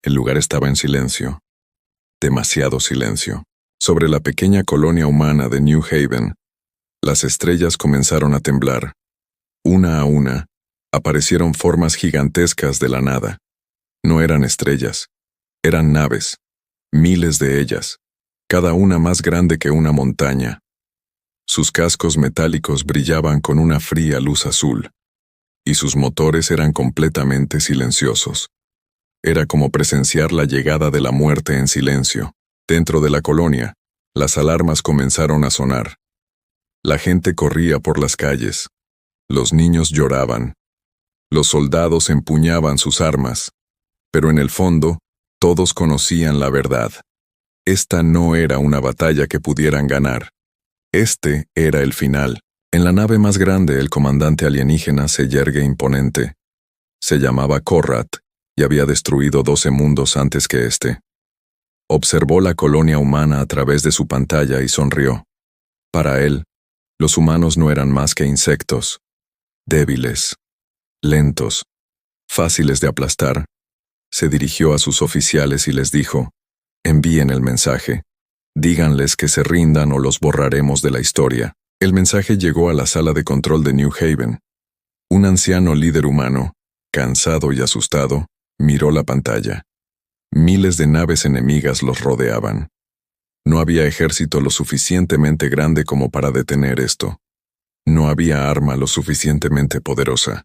El lugar estaba en silencio. Demasiado silencio. Sobre la pequeña colonia humana de New Haven, las estrellas comenzaron a temblar. Una a una, aparecieron formas gigantescas de la nada. No eran estrellas, eran naves, miles de ellas, cada una más grande que una montaña. Sus cascos metálicos brillaban con una fría luz azul, y sus motores eran completamente silenciosos. Era como presenciar la llegada de la muerte en silencio. Dentro de la colonia, las alarmas comenzaron a sonar. La gente corría por las calles. Los niños lloraban. Los soldados empuñaban sus armas. Pero en el fondo, todos conocían la verdad. Esta no era una batalla que pudieran ganar. Este era el final. En la nave más grande, el comandante alienígena se yergue imponente. Se llamaba Korrat y había destruido 12 mundos antes que este. Observó la colonia humana a través de su pantalla y sonrió. Para él, los humanos no eran más que insectos. Débiles, lentos, fáciles de aplastar. Se dirigió a sus oficiales y les dijo: envíen el mensaje. Díganles que se rindan o los borraremos de la historia. El mensaje llegó a la sala de control de New Haven. Un anciano líder humano, cansado y asustado, miró la pantalla. Miles de naves enemigas los rodeaban. No había ejército lo suficientemente grande como para detener esto. No había arma lo suficientemente poderosa.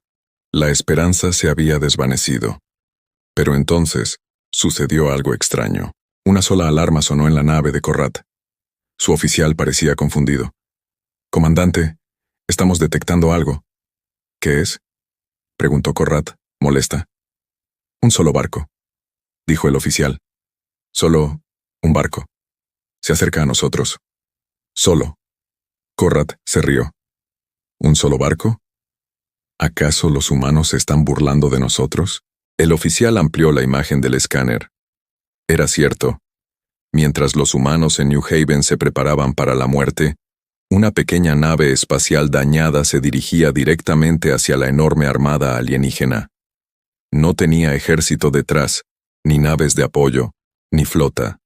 La esperanza se había desvanecido. Pero entonces, sucedió algo extraño. Una sola alarma sonó en la nave de Korrat. Su oficial parecía confundido. «Comandante, estamos detectando algo». «¿Qué es?», preguntó Korrat, molesta. «Un solo barco», dijo el oficial. «Solo un barco. Se acerca a nosotros. Solo». Korrat se rió. «¿Un solo barco? ¿Acaso los humanos se están burlando de nosotros?». El oficial amplió la imagen del escáner. Era cierto. Mientras los humanos en New Haven se preparaban para la muerte, una pequeña nave espacial dañada se dirigía directamente hacia la enorme armada alienígena. No tenía ejército detrás, ni naves de apoyo, ni flota.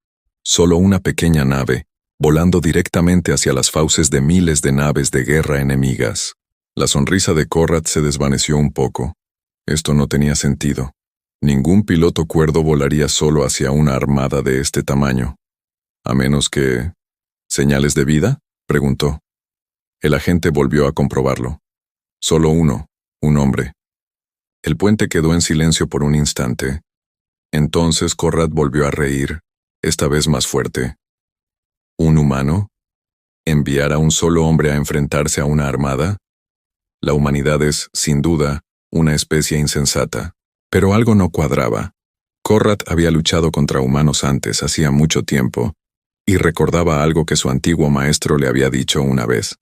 Solo una pequeña nave, volando directamente hacia las fauces de miles de naves de guerra enemigas. La sonrisa de Korrat se desvaneció un poco. Esto no tenía sentido. Ningún piloto cuerdo volaría solo hacia una armada de este tamaño. A menos que... ¿Señales de vida?, preguntó. El agente volvió a comprobarlo. Solo uno, un hombre. El puente quedó en silencio por un instante. Entonces Korrat volvió a reír, esta vez más fuerte. ¿Un humano? ¿Enviar a un solo hombre a enfrentarse a una armada? La humanidad es, sin duda, una especie insensata. Pero algo no cuadraba. Korrat había luchado contra humanos antes, hacía mucho tiempo, y recordaba algo que su antiguo maestro le había dicho una vez.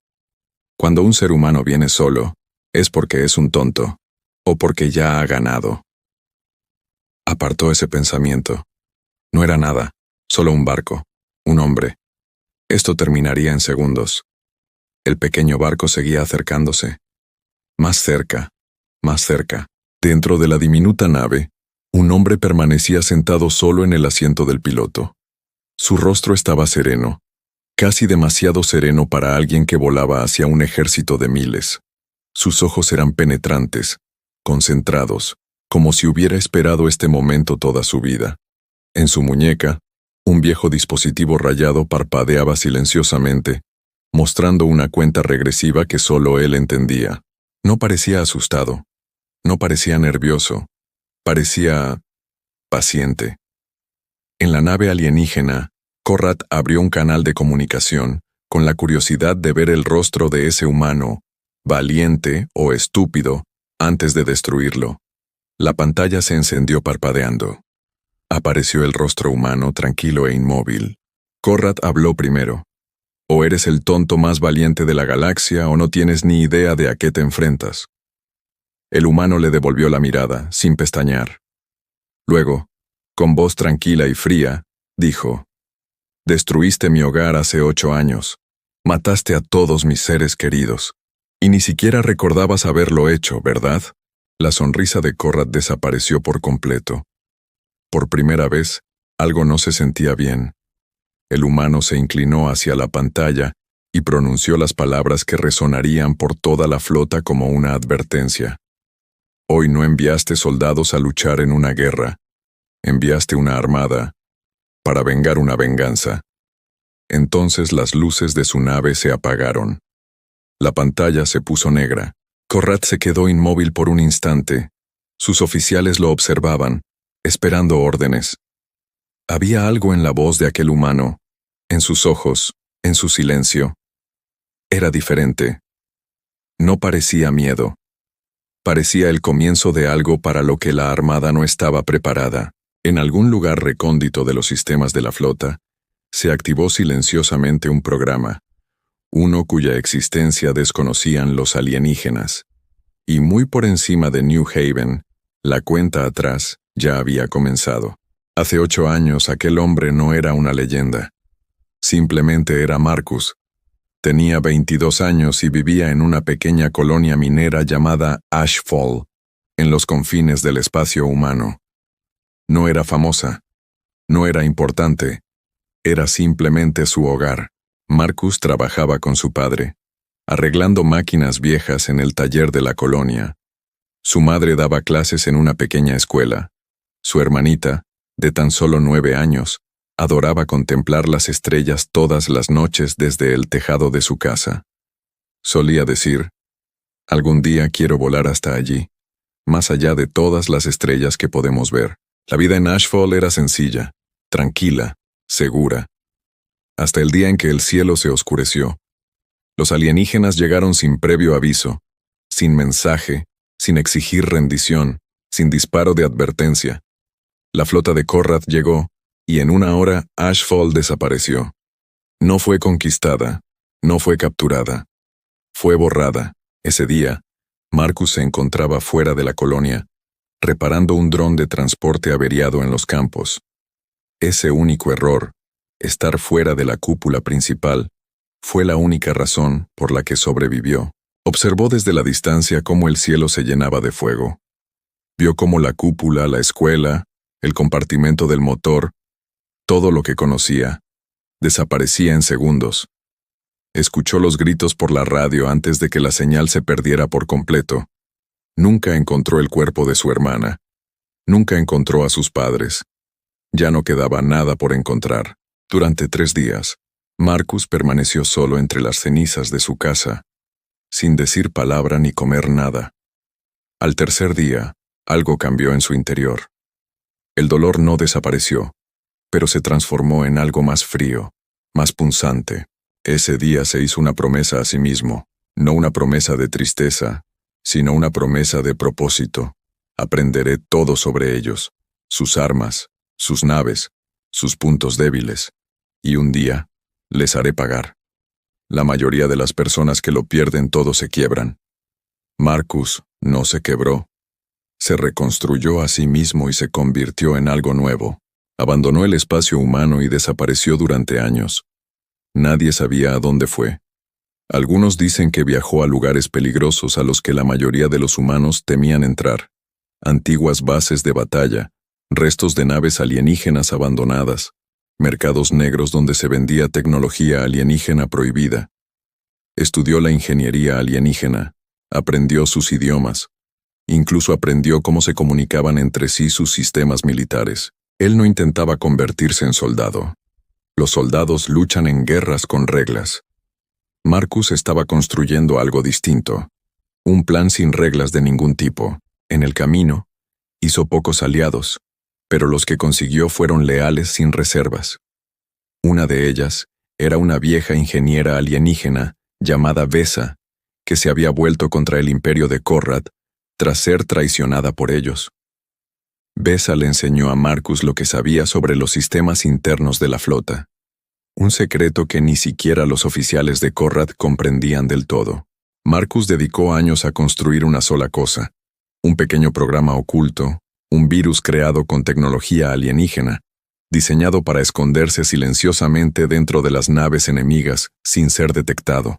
Cuando un ser humano viene solo, es porque es un tonto, o porque ya ha ganado. Apartó ese pensamiento. No era nada, solo un barco, un hombre. Esto terminaría en segundos. El pequeño barco seguía acercándose. Más cerca, más cerca. Dentro de la diminuta nave, un hombre permanecía sentado solo en el asiento del piloto. Su rostro estaba sereno, casi demasiado sereno para alguien que volaba hacia un ejército de miles. Sus ojos eran penetrantes, concentrados, como si hubiera esperado este momento toda su vida. En su muñeca, un viejo dispositivo rayado parpadeaba silenciosamente, mostrando una cuenta regresiva que solo él entendía. No parecía asustado. No parecía nervioso, parecía paciente. En la nave alienígena, Korrat abrió un canal de comunicación, con la curiosidad de ver el rostro de ese humano, valiente o estúpido, antes de destruirlo. La pantalla se encendió parpadeando. Apareció el rostro humano tranquilo e inmóvil. Korrat habló primero. O eres el tonto más valiente de la galaxia o no tienes ni idea de a qué te enfrentas. El humano le devolvió la mirada, sin pestañear. Luego, con voz tranquila y fría, dijo: «Destruiste mi hogar hace 8 años. Mataste a todos mis seres queridos. Y ni siquiera recordabas haberlo hecho, ¿verdad?». La sonrisa de Korrat desapareció por completo. Por primera vez, algo no se sentía bien. El humano se inclinó hacia la pantalla y pronunció las palabras que resonarían por toda la flota como una advertencia. Hoy no enviaste soldados a luchar en una guerra. Enviaste una armada para vengar una venganza. Entonces las luces de su nave se apagaron. La pantalla se puso negra. Conrad se quedó inmóvil por un instante. Sus oficiales lo observaban, esperando órdenes. Había algo en la voz de aquel humano, en sus ojos, en su silencio. Era diferente. No parecía miedo. Parecía el comienzo de algo para lo que la armada no estaba preparada. En algún lugar recóndito de los sistemas de la flota, se activó silenciosamente un programa, uno cuya existencia desconocían los alienígenas. Y muy por encima de New Haven, la cuenta atrás ya había comenzado. Hace 8 años aquel hombre no era una leyenda. Simplemente era Marcus. Tenía 22 años y vivía en una pequeña colonia minera llamada Ashfall, en los confines del espacio humano. No era famosa. No era importante. Era simplemente su hogar. Marcus trabajaba con su padre, arreglando máquinas viejas en el taller de la colonia. Su madre daba clases en una pequeña escuela. Su hermanita, de tan solo 9 años, adoraba contemplar las estrellas todas las noches desde el tejado de su casa. Solía decir, «Algún día quiero volar hasta allí, más allá de todas las estrellas que podemos ver». La vida en Ashfall era sencilla, tranquila, segura. Hasta el día en que el cielo se oscureció. Los alienígenas llegaron sin previo aviso, sin mensaje, sin exigir rendición, sin disparo de advertencia. La flota de Conrad llegó, y en una hora Ashfall desapareció. No fue conquistada, no fue capturada. Fue borrada. Ese día, Marcus se encontraba fuera de la colonia, reparando un dron de transporte averiado en los campos. Ese único error, estar fuera de la cúpula principal, fue la única razón por la que sobrevivió. Observó desde la distancia cómo el cielo se llenaba de fuego. Vio cómo la cúpula, la escuela, el compartimento del motor, todo lo que conocía, desaparecía en segundos. Escuchó los gritos por la radio antes de que la señal se perdiera por completo. Nunca encontró el cuerpo de su hermana. Nunca encontró a sus padres. Ya no quedaba nada por encontrar. Durante 3 días, Marcus permaneció solo entre las cenizas de su casa, sin decir palabra ni comer nada. Al tercer día, algo cambió en su interior. El dolor no desapareció, pero se transformó en algo más frío, más punzante. Ese día se hizo una promesa a sí mismo, no una promesa de tristeza, sino una promesa de propósito. Aprenderé todo sobre ellos, sus armas, sus naves, sus puntos débiles, y un día les haré pagar. La mayoría de las personas que lo pierden todo se quiebran. Marcus no se quebró. Se reconstruyó a sí mismo y se convirtió en algo nuevo. Abandonó el espacio humano y desapareció durante años. Nadie sabía a dónde fue. Algunos dicen que viajó a lugares peligrosos a los que la mayoría de los humanos temían entrar. Antiguas bases de batalla, restos de naves alienígenas abandonadas, mercados negros donde se vendía tecnología alienígena prohibida. Estudió la ingeniería alienígena, aprendió sus idiomas, incluso aprendió cómo se comunicaban entre sí sus sistemas militares. Él no intentaba convertirse en soldado. Los soldados luchan en guerras con reglas. Marcus estaba construyendo algo distinto, un plan sin reglas de ningún tipo. En el camino, hizo pocos aliados, pero los que consiguió fueron leales sin reservas. Una de ellas era una vieja ingeniera alienígena llamada Vesa, que se había vuelto contra el imperio de Conrad tras ser traicionada por ellos. Vesa le enseñó a Marcus lo que sabía sobre los sistemas internos de la flota, un secreto que ni siquiera los oficiales de Conrad comprendían del todo. Marcus dedicó años a construir una sola cosa, un pequeño programa oculto, un virus creado con tecnología alienígena, diseñado para esconderse silenciosamente dentro de las naves enemigas sin ser detectado.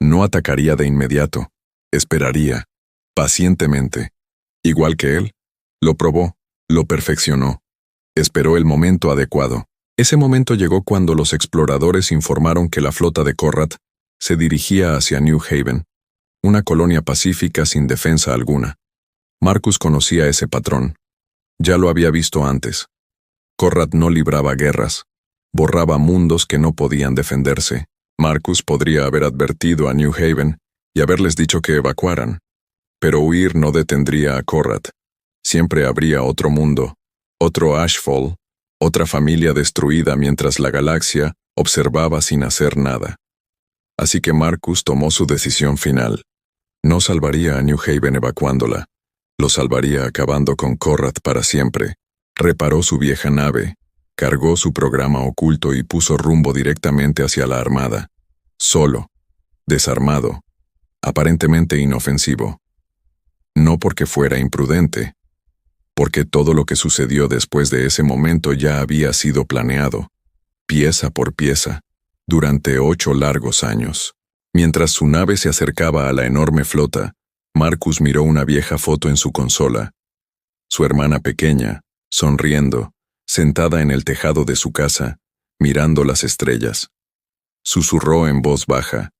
No atacaría de inmediato, esperaría, pacientemente. Igual que él, lo probó, lo perfeccionó, Esperó el momento adecuado. Ese momento llegó cuando los exploradores informaron que la flota de Conrad se dirigía hacia New Haven, una colonia pacífica sin defensa alguna. Marcus conocía ese patrón. Ya lo había visto antes. Conrad no libraba guerras, borraba mundos que no podían defenderse. Marcus podría haber advertido a New Haven y haberles dicho que evacuaran, pero huir no detendría a Conrad. Siempre habría otro mundo, otro Ashfall, otra familia destruida mientras la galaxia observaba sin hacer nada. Así que Marcus tomó su decisión final. No salvaría a New Haven evacuándola, lo salvaría acabando con Conrad para siempre. Reparó su vieja nave, cargó su programa oculto y puso rumbo directamente hacia la Armada. Solo, desarmado, aparentemente inofensivo. No porque fuera imprudente, porque todo lo que sucedió después de ese momento ya había sido planeado, pieza por pieza, durante 8 largos años. Mientras su nave se acercaba a la enorme flota, Marcus miró una vieja foto en su consola. Su hermana pequeña, sonriendo, sentada en el tejado de su casa, mirando las estrellas. Susurró en voz baja: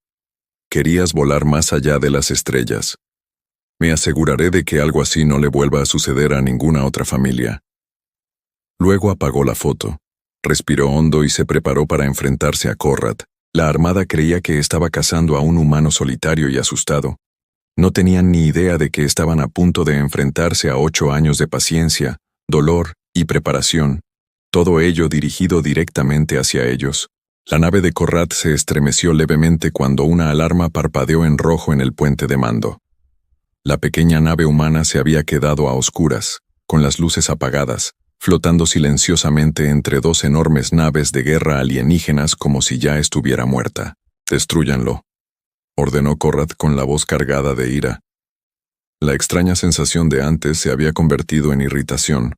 «Querías volar más allá de las estrellas. Me aseguraré de que algo así no le vuelva a suceder a ninguna otra familia». Luego apagó la foto, respiró hondo y se preparó para enfrentarse a Conrad. La Armada creía que estaba cazando a un humano solitario y asustado. No tenían ni idea de que estaban a punto de enfrentarse a 8 años de paciencia, dolor y preparación, todo ello dirigido directamente hacia ellos. La nave de Conrad se estremeció levemente cuando una alarma parpadeó en rojo en el puente de mando. La pequeña nave humana se había quedado a oscuras, con las luces apagadas, flotando silenciosamente entre 2 enormes naves de guerra alienígenas como si ya estuviera muerta. «Destrúyanlo», ordenó Conrad con la voz cargada de ira. La extraña sensación de antes se había convertido en irritación.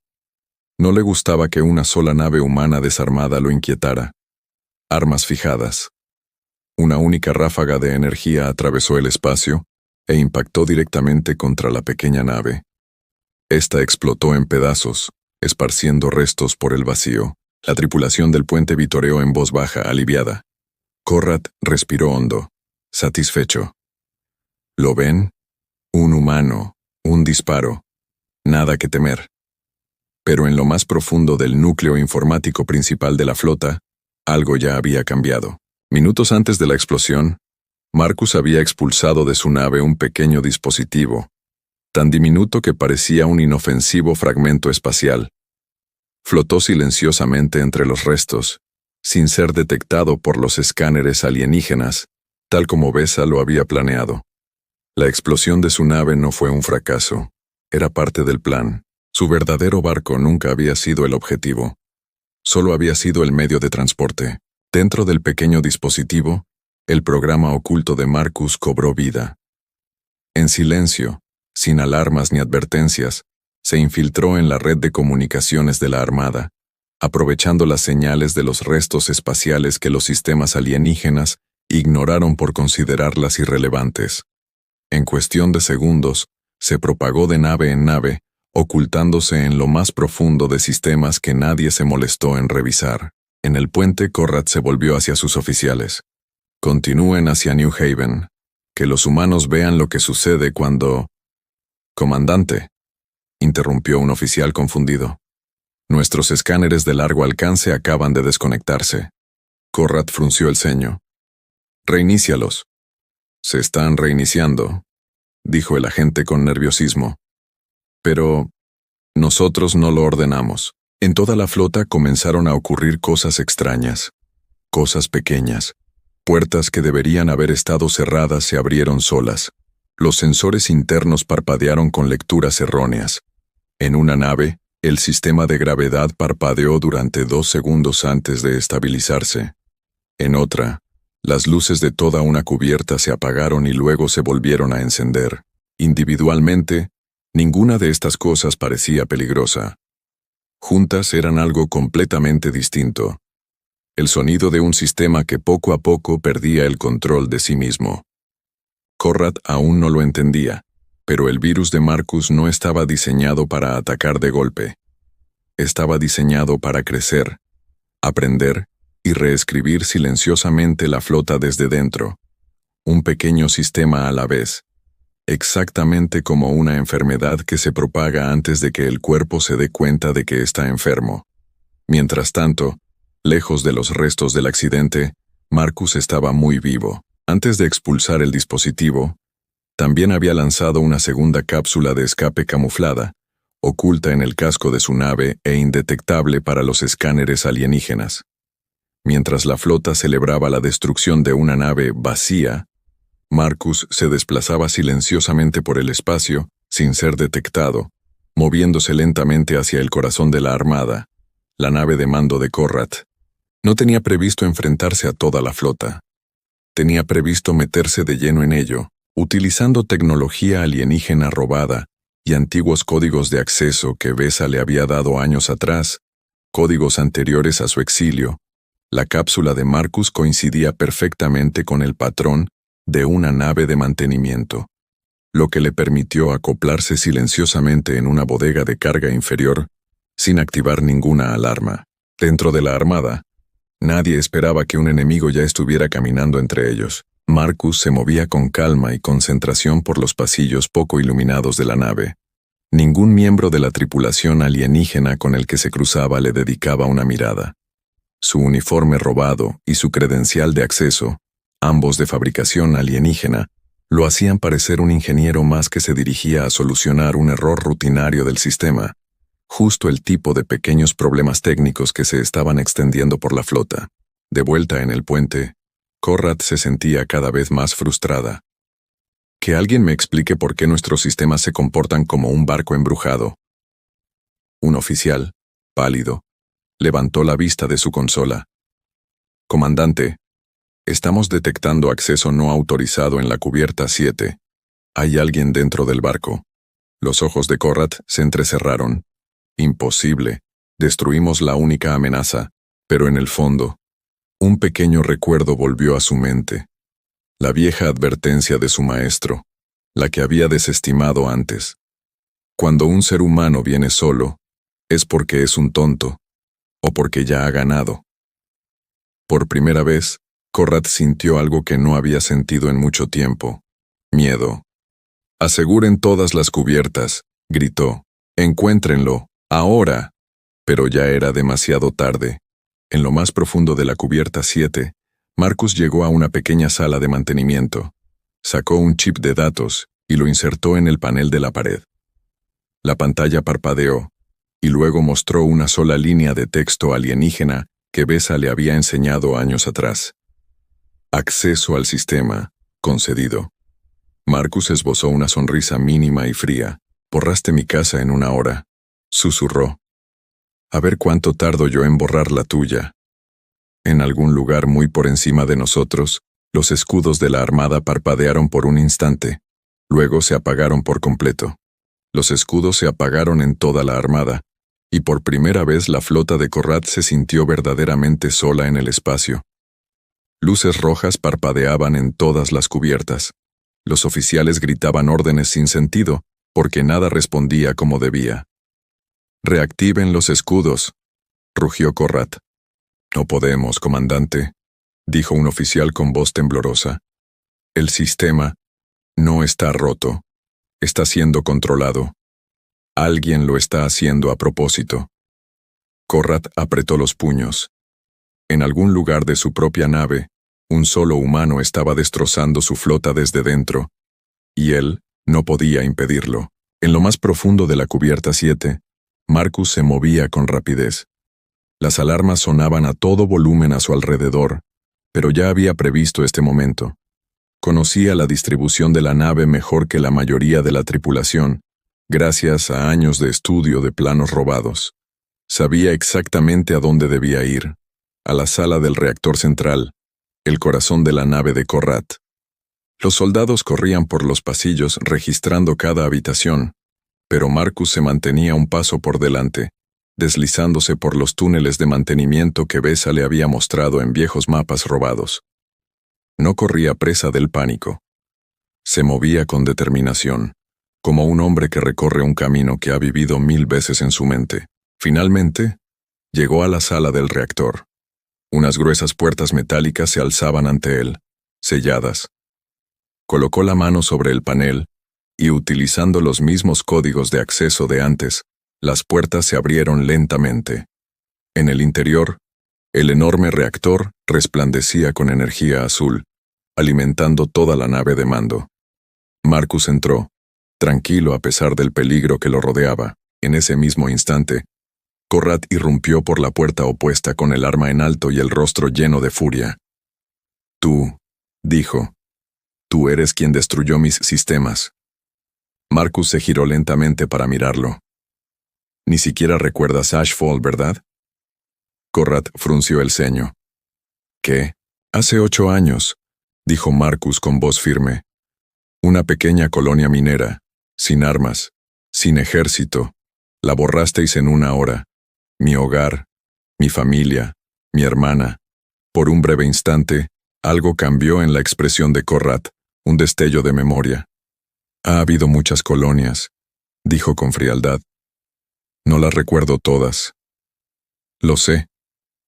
No le gustaba que una sola nave humana desarmada lo inquietara. Armas fijadas. Una única ráfaga de energía atravesó el espacio e impactó directamente contra la pequeña nave. Esta explotó en pedazos, esparciendo restos por el vacío. La tripulación del puente vitoreó en voz baja, aliviada. Conrad respiró hondo, satisfecho. ¿Lo ven? Un humano, un disparo. Nada que temer. Pero en lo más profundo del núcleo informático principal de la flota, algo ya había cambiado. Minutos antes de la explosión, Marcus había expulsado de su nave un pequeño dispositivo, tan diminuto que parecía un inofensivo fragmento espacial. Flotó silenciosamente entre los restos, sin ser detectado por los escáneres alienígenas, tal como Besa lo había planeado. La explosión de su nave no fue un fracaso, era parte del plan. Su verdadero barco nunca había sido el objetivo. Solo había sido el medio de transporte. Dentro del pequeño dispositivo, el programa oculto de Marcus cobró vida. En silencio, sin alarmas ni advertencias, se infiltró en la red de comunicaciones de la Armada, aprovechando las señales de los restos espaciales que los sistemas alienígenas ignoraron por considerarlas irrelevantes. En cuestión de segundos, se propagó de nave en nave, ocultándose en lo más profundo de sistemas que nadie se molestó en revisar. En el puente, Conrad se volvió hacia sus oficiales. «Continúen hacia New Haven. Que los humanos vean lo que sucede cuando...» «Comandante», interrumpió un oficial confundido. «Nuestros escáneres de largo alcance acaban de desconectarse». Conrad frunció el ceño. «Reinícialos». «Se están reiniciando», dijo el agente con nerviosismo. «Pero nosotros no lo ordenamos». En toda la flota comenzaron a ocurrir cosas extrañas, cosas pequeñas. Puertas que deberían haber estado cerradas se abrieron solas. Los sensores internos parpadearon con lecturas erróneas. En una nave, el sistema de gravedad parpadeó durante 2 segundos antes de estabilizarse. En otra, las luces de toda una cubierta se apagaron y luego se volvieron a encender. Individualmente, ninguna de estas cosas parecía peligrosa. Juntas eran algo completamente distinto. El sonido de un sistema que poco a poco perdía el control de sí mismo. Conrad aún no lo entendía, pero el virus de Marcus no estaba diseñado para atacar de golpe. estaba diseñado para crecer, aprender y reescribir silenciosamente la flota desde dentro, un pequeño sistema a la vez, exactamente como una enfermedad que se propaga antes de que el cuerpo se dé cuenta de que está enfermo. Mientras tanto, lejos de los restos del accidente, Marcus estaba muy vivo. Antes de expulsar el dispositivo, también había lanzado una segunda cápsula de escape camuflada, oculta en el casco de su nave e indetectable para los escáneres alienígenas. Mientras la flota celebraba la destrucción de una nave vacía, Marcus se desplazaba silenciosamente por el espacio, sin ser detectado, moviéndose lentamente hacia el corazón de la Armada, la nave de mando de Korrat. No tenía previsto enfrentarse a toda la flota. Tenía previsto meterse de lleno en ello, utilizando tecnología alienígena robada y antiguos códigos de acceso que Besa le había dado años atrás, códigos anteriores a su exilio. La cápsula de Marcus coincidía perfectamente con el patrón de una nave de mantenimiento, lo que le permitió acoplarse silenciosamente en una bodega de carga inferior sin activar ninguna alarma. Dentro de la Armada, nadie esperaba que un enemigo ya estuviera caminando entre ellos. Marcus se movía con calma y concentración por los pasillos poco iluminados de la nave. Ningún miembro de la tripulación alienígena con el que se cruzaba le dedicaba una mirada. Su uniforme robado y su credencial de acceso, ambos de fabricación alienígena, lo hacían parecer un ingeniero más que se dirigía a solucionar un error rutinario del sistema, justo el tipo de pequeños problemas técnicos que se estaban extendiendo por la flota. De vuelta en el puente, Korrat se sentía cada vez más frustrada. Que alguien me explique por qué nuestros sistemas se comportan como un barco embrujado. Un oficial, pálido, levantó la vista de su consola. Comandante, estamos detectando acceso no autorizado en la cubierta 7. Hay alguien dentro del barco. Los ojos de Korrat se entrecerraron. Imposible. Destruimos la única amenaza, pero en el fondo, un pequeño recuerdo volvió a su mente. La vieja advertencia de su maestro, la que había desestimado antes. Cuando un ser humano viene solo, es porque es un tonto, o porque ya ha ganado. Por primera vez, Korrat sintió algo que no había sentido en mucho tiempo: miedo. «Aseguren todas las cubiertas», gritó. «Encuéntrenlo, ahora». Pero ya era demasiado tarde. En lo más profundo de la cubierta 7, Marcus llegó a una pequeña sala de mantenimiento. Sacó un chip de datos y lo insertó en el panel de la pared. La pantalla parpadeó, y luego mostró una sola línea de texto alienígena que Besa le había enseñado años atrás. Acceso al sistema, concedido. Marcus esbozó una sonrisa mínima y fría. «Borraste mi casa en 1 hora», susurró. «A ver cuánto tardo yo en borrar la tuya». En algún lugar muy por encima de nosotros, los escudos de la Armada parpadearon por un instante. Luego se apagaron por completo. Los escudos se apagaron en toda la Armada, y por primera vez la flota de Korrat se sintió verdaderamente sola en el espacio. Luces rojas parpadeaban en todas las cubiertas. Los oficiales gritaban órdenes sin sentido, porque nada respondía como debía. «Reactiven los escudos», rugió Korrat. «No podemos, comandante», dijo un oficial con voz temblorosa. «El sistema no está roto. Está siendo controlado. Alguien lo está haciendo a propósito». Korrat apretó los puños. En algún lugar de su propia nave, un solo humano estaba destrozando su flota desde dentro, y él no podía impedirlo. En lo más profundo de la cubierta 7, Marcus se movía con rapidez. Las alarmas sonaban a todo volumen a su alrededor, pero ya había previsto este momento. Conocía la distribución de la nave mejor que la mayoría de la tripulación, gracias a años de estudio de planos robados. Sabía exactamente a dónde debía ir: a la sala del reactor central, el corazón de la nave de Korrat. Los soldados corrían por los pasillos registrando cada habitación, pero Marcus se mantenía un paso por delante, deslizándose por los túneles de mantenimiento que Besa le había mostrado en viejos mapas robados. No corría presa del pánico. Se movía con determinación, como un hombre que recorre un camino que ha vivido 1000 veces en su mente. Finalmente, llegó a la sala del reactor. Unas gruesas puertas metálicas se alzaban ante él, selladas. Colocó la mano sobre el panel y, utilizando los mismos códigos de acceso de antes, las puertas se abrieron lentamente. En el interior, el enorme reactor resplandecía con energía azul, alimentando toda la nave de mando. Marcus entró, tranquilo a pesar del peligro que lo rodeaba. En ese mismo instante, Conrad irrumpió por la puerta opuesta con el arma en alto y el rostro lleno de furia. «Tú», dijo, «tú eres quien destruyó mis sistemas». Marcus se giró lentamente para mirarlo. «Ni siquiera recuerdas Ashfall, ¿verdad?» Conrad frunció el ceño. «¿Qué? Hace 8 años», dijo Marcus con voz firme. «Una pequeña colonia minera, sin armas, sin ejército. La borrasteis en 1 hora. Mi hogar, mi familia, mi hermana». Por un breve instante, algo cambió en la expresión de Conrad, un destello de memoria. «Ha habido muchas colonias», dijo con frialdad. «No las recuerdo todas». «Lo sé»,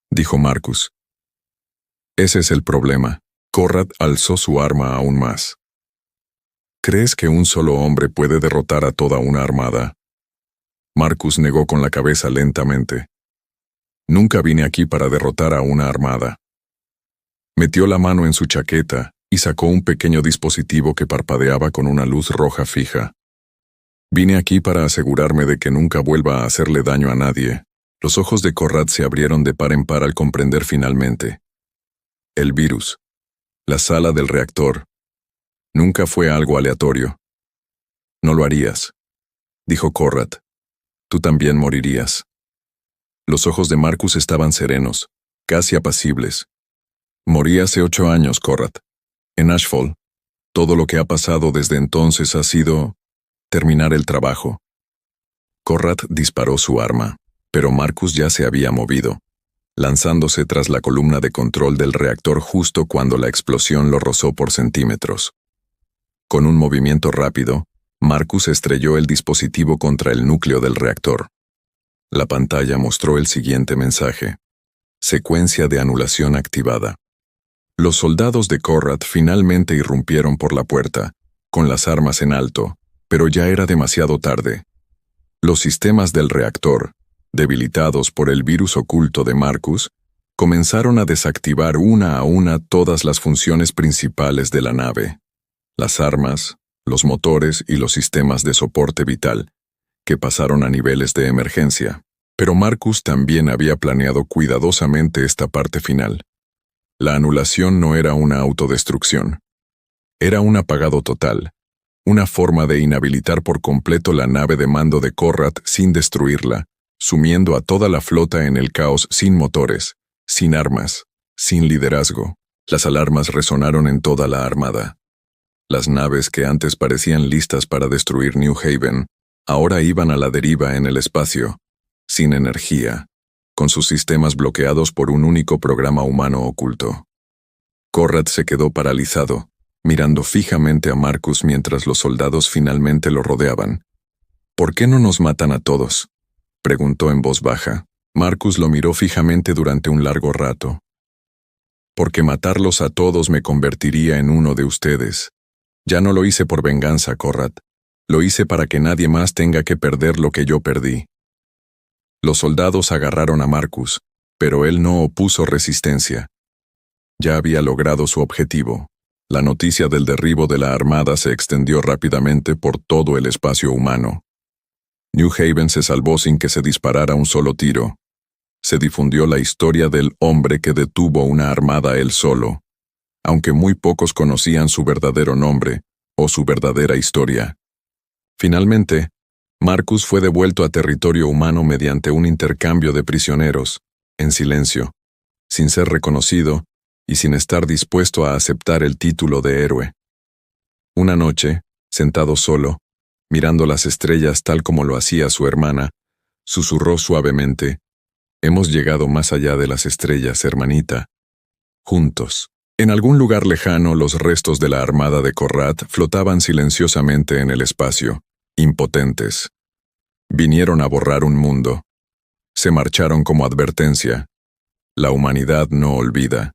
dijo Marcus. «Ese es el problema». Conrad alzó su arma aún más. «¿Crees que un solo hombre puede derrotar a toda una armada?» Marcus negó con la cabeza lentamente. «Nunca vine aquí para derrotar a una armada». Metió la mano en su chaqueta y sacó un pequeño dispositivo que parpadeaba con una luz roja fija. «Vine aquí para asegurarme de que nunca vuelva a hacerle daño a nadie». Los ojos de Conrad se abrieron de par en par al comprender finalmente. El virus. La sala del reactor. Nunca fue algo aleatorio. «No lo harías», dijo Conrad. «Tú también morirías». Los ojos de Marcus estaban serenos, casi apacibles. «Morí hace 8 años, Conrad. En Ashfall. Todo lo que ha pasado desde entonces ha sido terminar el trabajo». Conrad disparó su arma, pero Marcus ya se había movido, lanzándose tras la columna de control del reactor justo cuando la explosión lo rozó por centímetros. Con un movimiento rápido, Marcus estrelló el dispositivo contra el núcleo del reactor. La pantalla mostró el siguiente mensaje: secuencia de anulación activada. Los soldados de Conrad finalmente irrumpieron por la puerta, con las armas en alto, pero ya era demasiado tarde. Los sistemas del reactor, debilitados por el virus oculto de Marcus, comenzaron a desactivar una a una todas las funciones principales de la nave. Las armas, los motores y los sistemas de soporte vital, que pasaron a niveles de emergencia. Pero Marcus también había planeado cuidadosamente esta parte final. La anulación no era una autodestrucción. Era un apagado total, una forma de inhabilitar por completo la nave de mando de Conrad sin destruirla, sumiendo a toda la flota en el caos sin motores, sin armas, sin liderazgo. Las alarmas resonaron en toda la armada. Las naves que antes parecían listas para destruir New Haven, ahora iban a la deriva en el espacio, sin energía, con sus sistemas bloqueados por un único programa humano oculto. Conrad se quedó paralizado, mirando fijamente a Marcus mientras los soldados finalmente lo rodeaban. «¿Por qué no nos matan a todos?», preguntó en voz baja. Marcus lo miró fijamente durante un largo rato. «Porque matarlos a todos me convertiría en uno de ustedes. Ya no lo hice por venganza, Conrad. Lo hice para que nadie más tenga que perder lo que yo perdí». Los soldados agarraron a Marcus, pero él no opuso resistencia. Ya había logrado su objetivo. La noticia del derribo de la armada se extendió rápidamente por todo el espacio humano. New Haven se salvó sin que se disparara un solo tiro. Se difundió la historia del hombre que detuvo una armada él solo, aunque muy pocos conocían su verdadero nombre o su verdadera historia. Finalmente, Marcus fue devuelto a territorio humano mediante un intercambio de prisioneros, en silencio, sin ser reconocido y sin estar dispuesto a aceptar el título de héroe. Una noche, sentado solo, mirando las estrellas tal como lo hacía su hermana, susurró suavemente: «Hemos llegado más allá de las estrellas, hermanita. Juntos». En algún lugar lejano, los restos de la armada de Conrad flotaban silenciosamente en el espacio, impotentes. Vinieron a borrar un mundo. Se marcharon como advertencia. La humanidad no olvida.